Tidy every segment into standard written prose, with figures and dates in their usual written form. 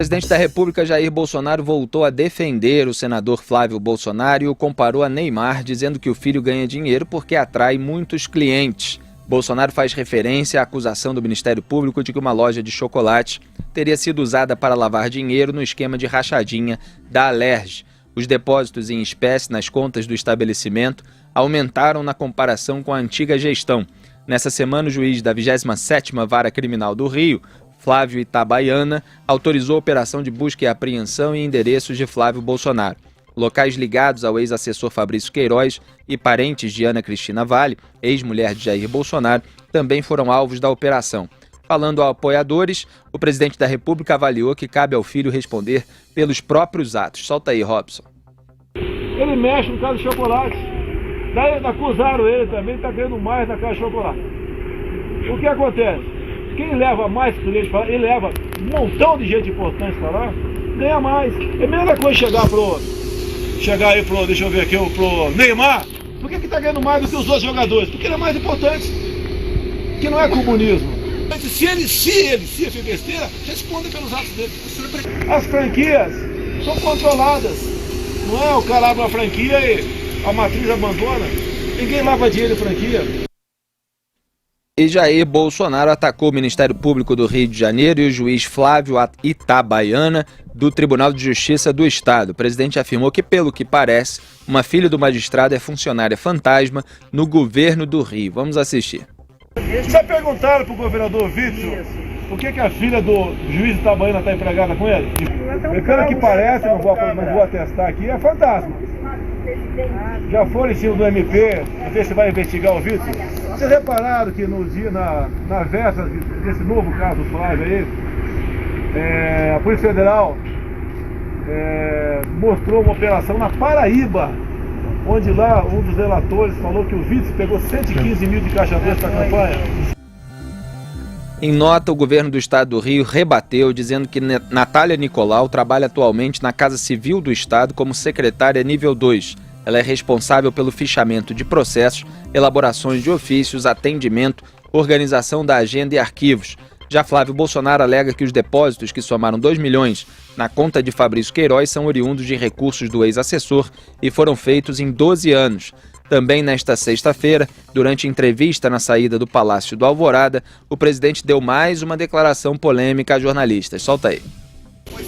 O presidente da República, Jair Bolsonaro, voltou a defender o senador Flávio Bolsonaro e o comparou a Neymar, dizendo que o filho ganha dinheiro porque atrai muitos clientes. Bolsonaro faz referência à acusação do Ministério Público de que uma loja de chocolate teria sido usada para lavar dinheiro no esquema de rachadinha da Alerj. Os depósitos em espécie nas contas do estabelecimento aumentaram na comparação com a antiga gestão. Nessa semana, o juiz da 27ª Vara Criminal do Rio, Flávio Itabaiana, autorizou a operação de busca e apreensão em endereços de Flávio Bolsonaro. Locais ligados ao ex-assessor Fabrício Queiroz e parentes de Ana Cristina Vale, ex-mulher de Jair Bolsonaro, também foram alvos da operação. Falando a apoiadores, o presidente da República avaliou que cabe ao filho responder pelos próprios atos. Solta aí, Robson. Ele mexe no caso de chocolate. Daí acusaram ele também, está ganhando mais na casa de chocolate. O que acontece? Quem leva mais clientes para lá, ele leva um montão de gente importante para lá, ganha mais. É a mesma coisa chegar aí pro, deixa eu ver aqui, pro Neymar. Por que está ganhando mais do que os outros jogadores? Porque ele é mais importante. Que não é comunismo. Se ele fez besteira, responda pelos atos dele. As franquias são controladas. Não é o cara abre uma franquia e a matriz abandona. Ninguém lava dinheiro em franquia. E Jair Bolsonaro atacou o Ministério Público do Rio de Janeiro e o juiz Flávio Itabaiana do Tribunal de Justiça do Estado. O presidente afirmou que, pelo que parece, uma filha do magistrado é funcionária fantasma no governo do Rio. Vamos assistir. Já perguntaram para o governador Witzel por que a filha do juiz Itabaiana está empregada com ele? Pelo que parece, não vou atestar aqui, é fantasma. Já foram em cima do MP, não sei se vai investigar o Witzel. Vocês repararam que no dia, na véspera desse novo caso do Flávio aí, a Polícia Federal mostrou uma operação na Paraíba, onde lá um dos relatores falou que o Witzel pegou 115 mil de caixa preta para a campanha. Em nota, o governo do estado do Rio rebateu, dizendo que Natália Nicolau trabalha atualmente na Casa Civil do Estado como secretária nível 2. Ela é responsável pelo fichamento de processos, elaborações de ofícios, atendimento, organização da agenda e arquivos. Já Flávio Bolsonaro alega que os depósitos, que somaram 2 milhões na conta de Fabrício Queiroz, são oriundos de recursos do ex-assessor e foram feitos em 12 anos. Também nesta sexta-feira, durante entrevista na saída do Palácio do Alvorada, o presidente deu mais uma declaração polêmica a jornalistas. Solta aí.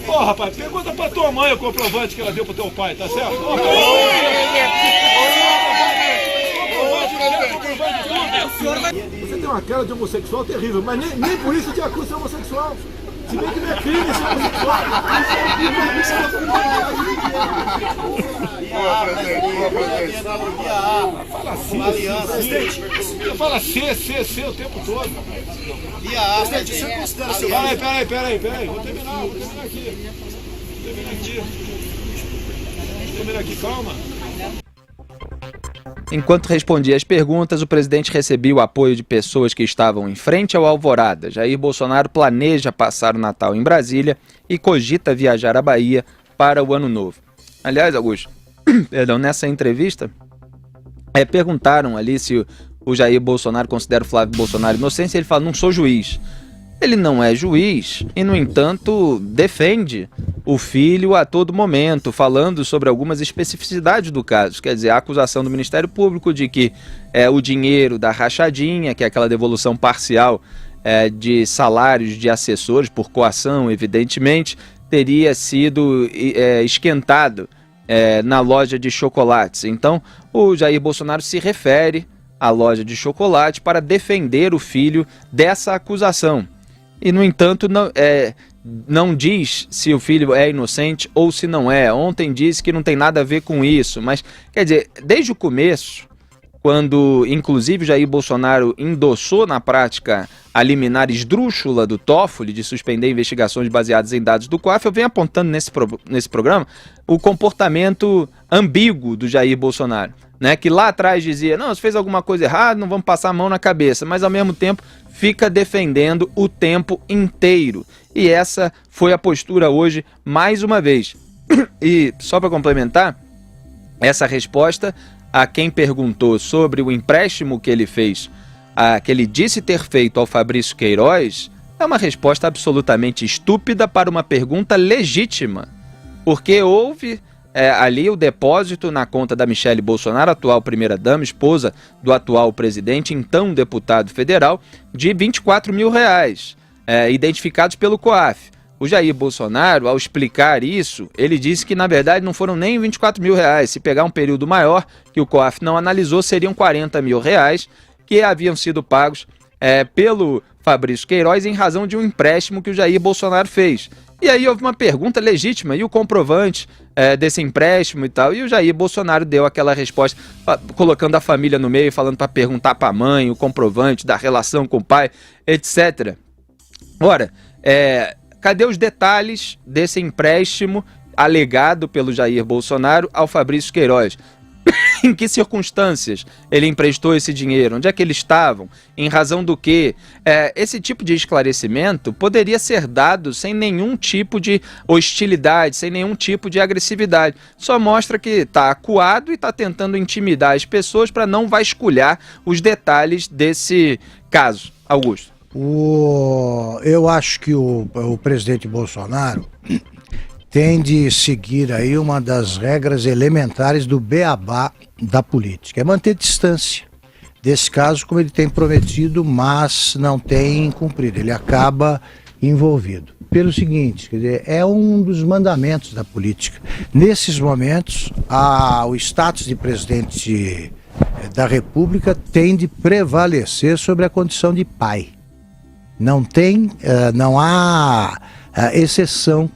Ô, rapaz, pergunta pra tua mãe o comprovante que ela deu pro teu pai, tá certo? Você tem uma cara de homossexual terrível, mas nem por isso te acusa de homossexual. Se bem que não é crime ser homossexual. Fala assim, você fala C o tempo todo. Peraí, vou terminar aqui, calma. Enquanto respondia às perguntas, o presidente recebia o apoio de pessoas que estavam em frente ao Alvorada. Jair Bolsonaro planeja passar o Natal em Brasília e cogita viajar à Bahia para o Ano Novo. Aliás, Augusto, nessa entrevista, perguntaram ali se o Jair Bolsonaro considera o Flávio Bolsonaro inocente, e ele fala, não sou juiz. Ele não é juiz e, no entanto, defende o filho a todo momento, falando sobre algumas especificidades do caso. Quer dizer, a acusação do Ministério Público de que o dinheiro da rachadinha, que é aquela devolução parcial de salários de assessores por coação, evidentemente, teria sido esquentado na loja de chocolates. Então, o Jair Bolsonaro se refere à loja de chocolate para defender o filho dessa acusação. E, no entanto, não diz se o filho é inocente ou se não é. Ontem disse que não tem nada a ver com isso. Mas, quer dizer, desde o começo, quando, inclusive, Jair Bolsonaro endossou na prática a liminar esdrúxula do Toffoli de suspender investigações baseadas em dados do COAF, eu venho apontando nesse programa o comportamento ambíguo do Jair Bolsonaro, né? Que lá atrás dizia, não, se fez alguma coisa errada, não vamos passar a mão na cabeça, mas ao mesmo tempo fica defendendo o tempo inteiro. E essa foi a postura hoje, mais uma vez. E só para complementar essa resposta, a quem perguntou sobre o empréstimo que ele fez, que ele disse ter feito ao Fabrício Queiroz, é uma resposta absolutamente estúpida para uma pergunta legítima, porque houve ali o depósito na conta da Michele Bolsonaro, atual primeira-dama, esposa do atual presidente, então deputado federal, de R$24 mil, identificados pelo COAF. O Jair Bolsonaro, ao explicar isso, ele disse que na verdade não foram nem R$24 mil. Se pegar um período maior, que o COAF não analisou, seriam R$40 mil, que haviam sido pagos pelo Fabrício Queiroz em razão de um empréstimo que o Jair Bolsonaro fez. E aí houve uma pergunta legítima, e o comprovante desse empréstimo e tal, e o Jair Bolsonaro deu aquela resposta, colocando a família no meio, falando para perguntar para a mãe, o comprovante da relação com o pai, etc. Ora, cadê os detalhes desse empréstimo alegado pelo Jair Bolsonaro ao Fabrício Queiroz? Em que circunstâncias ele emprestou esse dinheiro? Onde é que eles estavam? Em razão do quê? Esse tipo de esclarecimento poderia ser dado sem nenhum tipo de hostilidade, sem nenhum tipo de agressividade. Só mostra que está acuado e está tentando intimidar as pessoas para não vasculhar os detalhes desse caso. Augusto. Eu acho que o presidente Bolsonaro tem de seguir aí uma das regras elementares do beabá da política, é manter distância desse caso, como ele tem prometido, mas não tem cumprido, ele acaba envolvido. Pelo seguinte, quer dizer, é um dos mandamentos da política. Nesses momentos, o status de presidente da República tem de prevalecer sobre a condição de pai. Não há exceção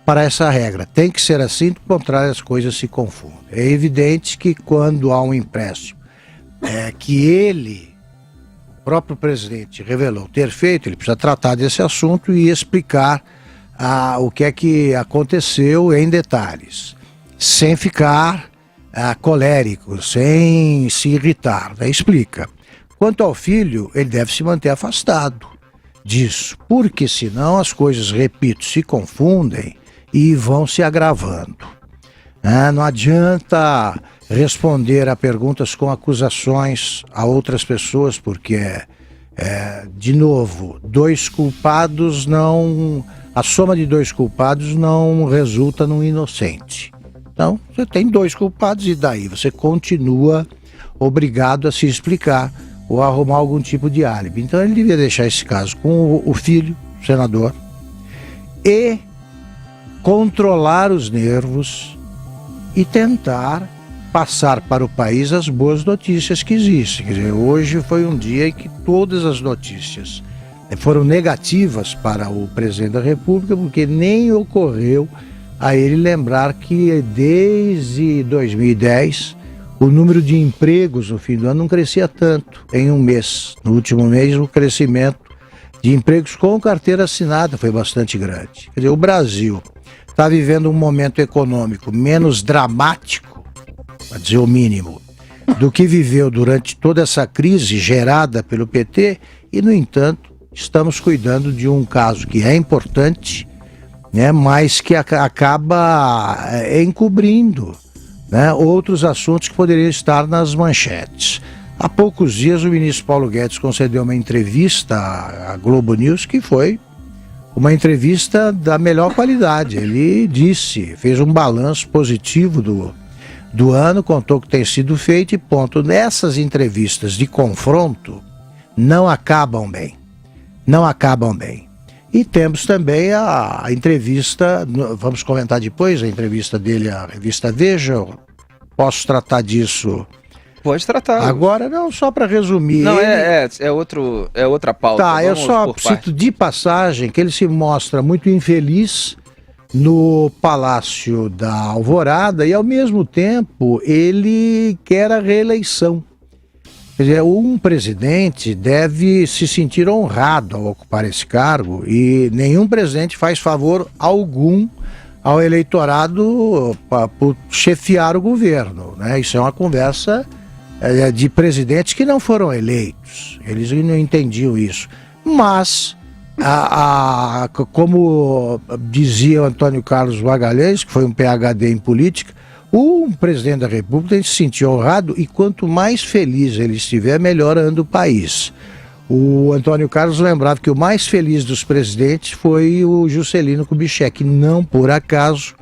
para essa regra. Tem que ser assim, do contrário as coisas se confundem. É evidente que quando há um empréstimo que ele, o próprio presidente, revelou ter feito, ele precisa tratar desse assunto e explicar o que é que aconteceu em detalhes, sem ficar colérico, sem se irritar, explica. Quanto ao filho, ele deve se manter afastado disso, porque senão as coisas, repito, se confundem e vão se agravando. Não adianta responder a perguntas com acusações a outras pessoas, porque, de novo, a soma de dois culpados não resulta num inocente. Então, você tem dois culpados e daí você continua obrigado a se explicar ou arrumar algum tipo de álibi. Então ele devia deixar esse caso com o filho, o senador, e controlar os nervos e tentar passar para o país as boas notícias que existem. Quer dizer, hoje foi um dia em que todas as notícias foram negativas para o presidente da República, porque nem ocorreu a ele lembrar que desde 2010 o número de empregos no fim do ano não crescia tanto em um mês. No último mês o crescimento de empregos com carteira assinada foi bastante grande. Quer dizer, o Brasil está vivendo um momento econômico menos dramático, para dizer o mínimo, do que viveu durante toda essa crise gerada pelo PT e, no entanto, estamos cuidando de um caso que é importante, mas que acaba encobrindo outros assuntos que poderiam estar nas manchetes. Há poucos dias o ministro Paulo Guedes concedeu uma entrevista à Globo News que foi uma entrevista da melhor qualidade. Ele fez um balanço positivo do ano, contou o que tem sido feito e ponto. Nessas entrevistas de confronto não acabam bem. E temos também a entrevista, vamos comentar depois, a entrevista dele à revista Veja. Posso tratar disso? Pode tratar. Agora não, só para resumir. Não, é outra pauta. Tá, eu só cito de passagem que ele se mostra muito infeliz no Palácio da Alvorada e, ao mesmo tempo, ele quer a reeleição. Quer dizer, um presidente deve se sentir honrado ao ocupar esse cargo e nenhum presidente faz favor algum ao eleitorado por chefiar o governo. Isso é uma conversa de presidentes que não foram eleitos. Eles não entendiam isso. Mas, como dizia o Antônio Carlos Magalhães, que foi um PhD em política, o presidente da República tem que se sentir honrado e quanto mais feliz ele estiver, melhor anda o país. O Antônio Carlos lembrava que o mais feliz dos presidentes foi o Juscelino Kubitschek. Não por acaso,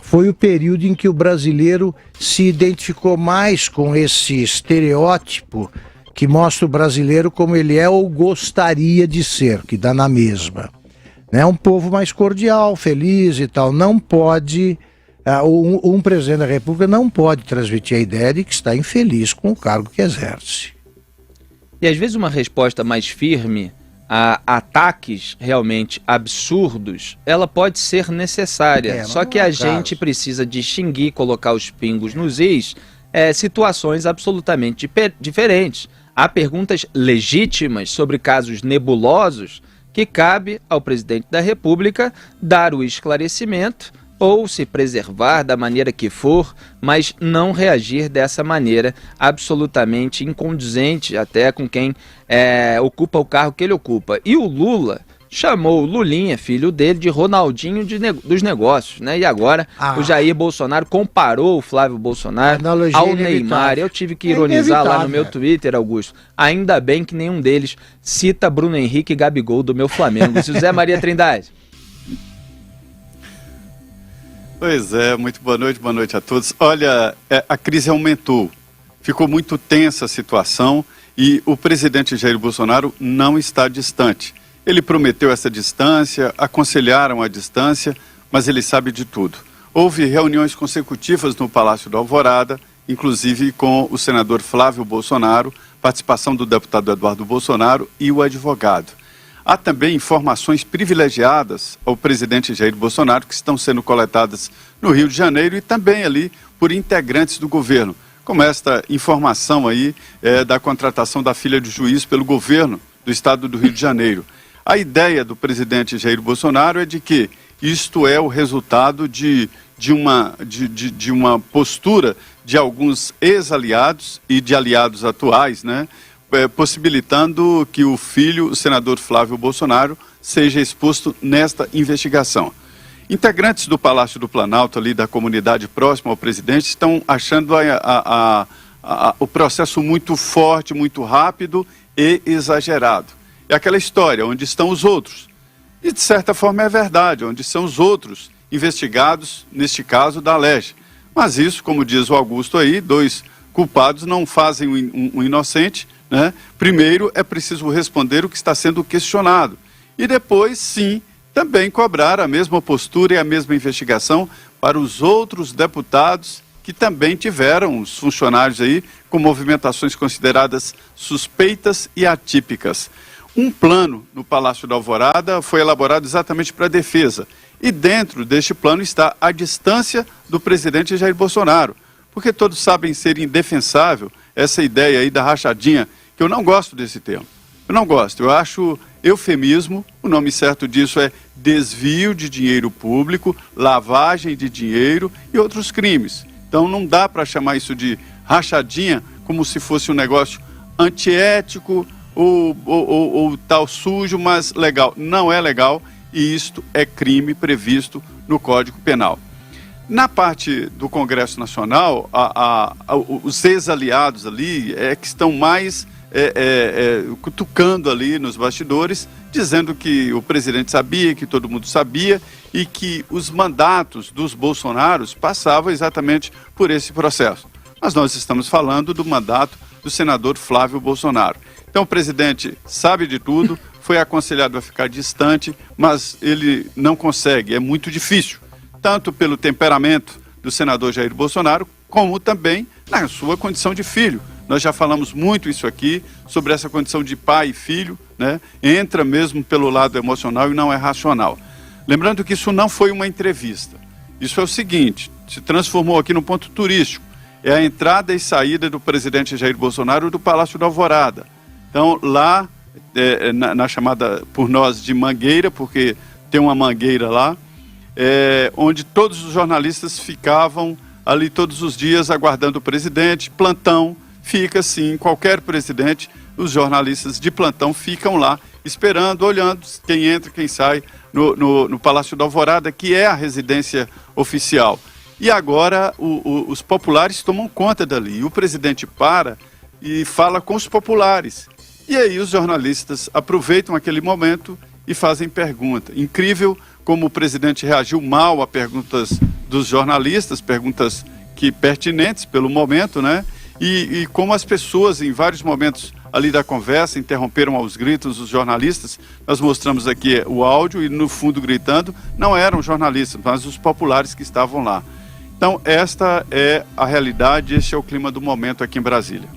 foi o período em que o brasileiro se identificou mais com esse estereótipo que mostra o brasileiro como ele é ou gostaria de ser, que dá na mesma. É um povo mais cordial, feliz e tal. Não pode, um presidente da República não pode transmitir a ideia de que está infeliz com o cargo que exerce. E às vezes uma resposta mais firme a ataques realmente absurdos, ela pode ser necessária. Só que a gente precisa distinguir, colocar os pingos nos is, situações absolutamente diferentes. Há perguntas legítimas sobre casos nebulosos que cabe ao presidente da República dar o esclarecimento ou se preservar da maneira que for, mas não reagir dessa maneira absolutamente incondizente até com quem ocupa o cargo que ele ocupa. E o Lula chamou o Lulinha, filho dele, de Ronaldinho dos negócios, né? E agora o Jair Bolsonaro comparou o Flávio Bolsonaro ao Neymar. Eu tive que ironizar lá no meu Twitter, Augusto. Ainda bem que nenhum deles cita Bruno Henrique e Gabigol do meu Flamengo. José Maria Trindade. Pois é, muito boa noite a todos. Olha, a crise aumentou, ficou muito tensa a situação e o presidente Jair Bolsonaro não está distante. Ele prometeu essa distância, aconselharam a distância, mas ele sabe de tudo. Houve reuniões consecutivas no Palácio da Alvorada, inclusive com o senador Flávio Bolsonaro, participação do deputado Eduardo Bolsonaro e o advogado. Há também informações privilegiadas ao presidente Jair Bolsonaro que estão sendo coletadas no Rio de Janeiro e também ali por integrantes do governo, como esta informação aí da contratação da filha de juiz pelo governo do estado do Rio de Janeiro. A ideia do presidente Jair Bolsonaro é de que isto é o resultado de uma postura de alguns ex-aliados e de aliados atuais, né? Possibilitando que o filho, o senador Flávio Bolsonaro, seja exposto nesta investigação. Integrantes do Palácio do Planalto, ali da comunidade próxima ao presidente, estão achando o processo muito forte, muito rápido e exagerado. É aquela história, onde estão os outros? E de certa forma é verdade, onde são os outros investigados, neste caso da Alerj. Mas isso, como diz o Augusto aí, dois culpados não fazem um inocente, né? Primeiro é preciso responder o que está sendo questionado e depois, sim, também cobrar a mesma postura e a mesma investigação para os outros deputados que também tiveram, os funcionários aí, com movimentações consideradas suspeitas e atípicas. Um plano no Palácio da Alvorada foi elaborado exatamente para a defesa e dentro deste plano está a distância do presidente Jair Bolsonaro, porque todos sabem ser indefensável essa ideia aí da rachadinha, que eu não gosto desse termo. Eu não gosto, eu acho eufemismo, o nome certo disso é desvio de dinheiro público, lavagem de dinheiro e outros crimes. Então não dá para chamar isso de rachadinha como se fosse um negócio antiético ou tal sujo, mas legal. Não é legal e isto é crime previsto no Código Penal. Na parte do Congresso Nacional, os ex-aliados ali que estão mais cutucando ali nos bastidores, dizendo que o presidente sabia, que todo mundo sabia e que os mandatos dos Bolsonaros passavam exatamente por esse processo. Mas nós estamos falando do mandato do senador Flávio Bolsonaro. Então o presidente sabe de tudo, foi aconselhado a ficar distante, mas ele não consegue, é muito difícil, tanto pelo temperamento do senador Jair Bolsonaro, como também na sua condição de filho. Nós já falamos muito isso aqui, sobre essa condição de pai e filho, né? Entra mesmo pelo lado emocional e não é racional. Lembrando que isso não foi uma entrevista. Isso é o seguinte, se transformou aqui no ponto turístico. É a entrada e saída do presidente Jair Bolsonaro do Palácio da Alvorada. Então, lá, na chamada por nós de mangueira, porque tem uma mangueira lá, onde todos os jornalistas ficavam ali todos os dias aguardando o presidente, plantão, fica assim, qualquer presidente, os jornalistas de plantão ficam lá, esperando, olhando quem entra, quem sai no Palácio da Alvorada, que é a residência oficial. E agora os populares tomam conta dali, e o presidente para e fala com os populares. E aí os jornalistas aproveitam aquele momento e fazem pergunta. Incrível como o presidente reagiu mal a perguntas dos jornalistas, perguntas pertinentes pelo momento, né? E como as pessoas, em vários momentos ali da conversa, interromperam aos gritos os jornalistas. Nós mostramos aqui o áudio e no fundo gritando, não eram jornalistas, mas os populares que estavam lá. Então esta é a realidade, este é o clima do momento aqui em Brasília.